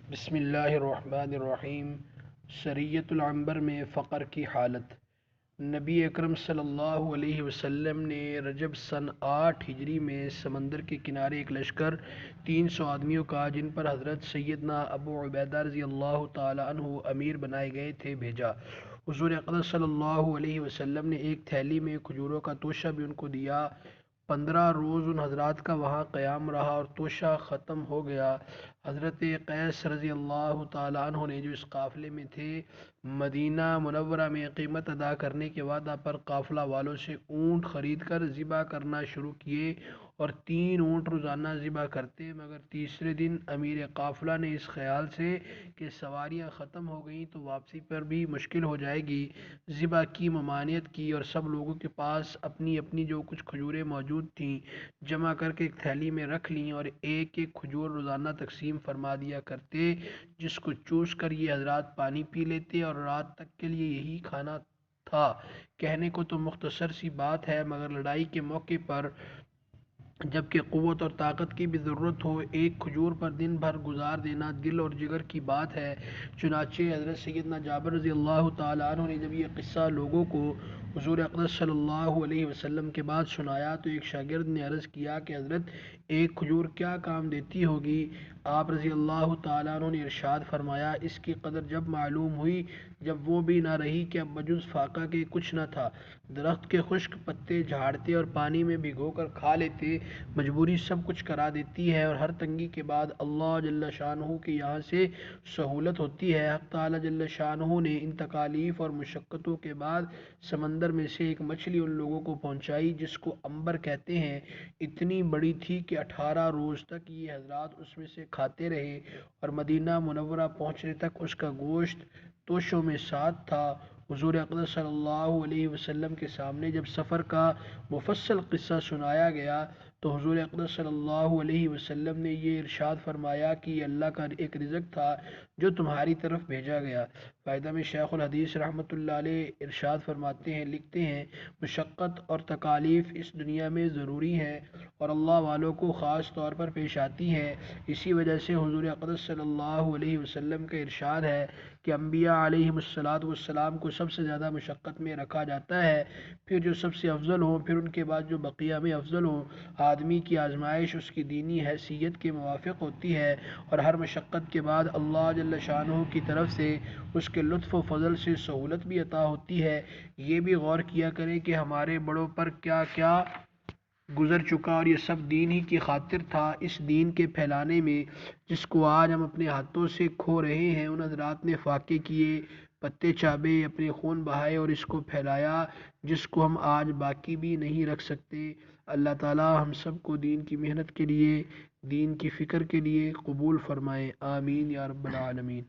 بسم اللہ الرحمن الرحیم۔ سریۃ العنبر میں فقر کی حالت۔ نبی اکرم صلی اللہ علیہ وسلم نے رجب سن 8 ہجری میں سمندر کے کنارے ایک لشکر 300 آدمیوں کا، جن پر حضرت سیدنا ابو عبیدہ رضی اللہ تعالی عنہ امیر بنائے گئے تھے، بھیجا۔ حضور اقدس صلی اللہ علیہ وسلم نے ایک تھیلی میں کھجوروں کا توشہ بھی ان کو دیا۔ 15 روز ان حضرات کا وہاں قیام رہا اور توشہ ختم ہو گیا۔ حضرت قیس رضی اللہ تعالیٰ عنہ نے، جو اس قافلے میں تھے، مدینہ منورہ میں قیمت ادا کرنے کے وعدہ پر قافلہ والوں سے اونٹ خرید کر ذبح کرنا شروع کیے اور 3 اونٹ روزانہ ذبح کرتے، مگر تیسرے دن امیر قافلہ نے اس خیال سے کہ سواریاں ختم ہو گئیں تو واپسی پر بھی مشکل ہو جائے گی، ذبح کی ممانعت کی اور سب لوگوں کے پاس اپنی اپنی جو کچھ کھجوریں موجود تھیں جمع کر کے ایک تھیلی میں رکھ لیں اور ایک ایک کھجور روزانہ تقسیم فرما دیا کرتے، جس کو چوس کر یہ حضرات پانی پی لیتے اور رات تک کے لیے یہی کھانا تھا۔ کہنے کو تو مختصر سی بات ہے، مگر لڑائی کے موقع پر جبکہ قوت اور طاقت کی بھی ضرورت ہو، ایک کھجور پر دن بھر گزار دینا دل اور جگر کی بات ہے۔ چنانچہ حضرت سیدنا جابر رضی اللہ تعالیٰ عنہ نے جب یہ قصہ لوگوں کو حضور اقدس صلی اللہ علیہ وسلم کے بعد سنایا تو ایک شاگرد نے عرض کیا کہ حضرت، ایک کھجور کیا کام دیتی ہوگی؟ آپ رضی اللہ تعالیٰ عنہ نے ارشاد فرمایا، اس کی قدر جب معلوم ہوئی، جب وہ بھی نہ رہی کہ اب بجز فاقہ کے کچھ نہ تھا۔ درخت کے خشک پتے جھاڑتے اور پانی میں بھگو کر کھا لیتے، مجبوری سب کچھ کرا دیتی ہے اور ہر تنگی کے بعد اللہ جل شانہ کے یہاں سے سہولت ہوتی ہے۔ حق تعالی جل شانہ نے ان تکالیف اور مشقتوں کے بعد سمندر میں سے ایک مچھلی ان لوگوں کو پہنچائی جس کو عنبر کہتے ہیں۔ اتنی بڑی تھی کہ 18 روز تک یہ حضرات اس میں سے کھاتے رہے اور مدینہ منورہ پہنچنے تک اس کا گوشت توشوں میں ساتھ تھا۔ حضور اقدس صلی اللہ علیہ وسلم کے سامنے جب سفر کا مفصل قصہ سنایا گیا تو حضور اقدس صلی اللہ علیہ وسلم نے یہ ارشاد فرمایا کہ یہ اللہ کا ایک رزق تھا جو تمہاری طرف بھیجا گیا۔ فائدہ میں شیخ الحدیث رحمۃ اللہ علیہ ارشاد فرماتے ہیں، لکھتے ہیں، مشقت اور تکالیف اس دنیا میں ضروری ہے اور اللہ والوں کو خاص طور پر پیش آتی ہے۔ اسی وجہ سے حضور اقدس صلی اللہ علیہ وسلم کا ارشاد ہے کہ انبیاء علیہم السلام کو سب سے زیادہ مشقت میں رکھا جاتا ہے، پھر جو سب سے افضل ہوں، پھر ان کے بعد جو بقیہ میں افضل ہوں۔ آدمی کی آزمائش اس کی دینی حیثیت کے موافق ہوتی ہے اور ہر مشقت کے بعد اللہ جل شانہ کی طرف سے اس کے لطف و فضل سے سہولت بھی عطا ہوتی ہے۔ یہ بھی غور کیا کریں کہ ہمارے بڑوں پر کیا کیا گزر چکا اور یہ سب دین ہی کی خاطر تھا۔ اس دین کے پھیلانے میں جس کو آج ہم اپنے ہاتھوں سے کھو رہے ہیں، ان حضرات نے فاقے کیے، پتے چابے، اپنے خون بہائے اور اس کو پھیلایا جس کو ہم آج باقی بھی نہیں رکھ سکتے۔ اللہ تعالی ہم سب کو دین کی محنت کے لیے، دین کی فکر کے لیے قبول فرمائے، آمین یا رب العالمین۔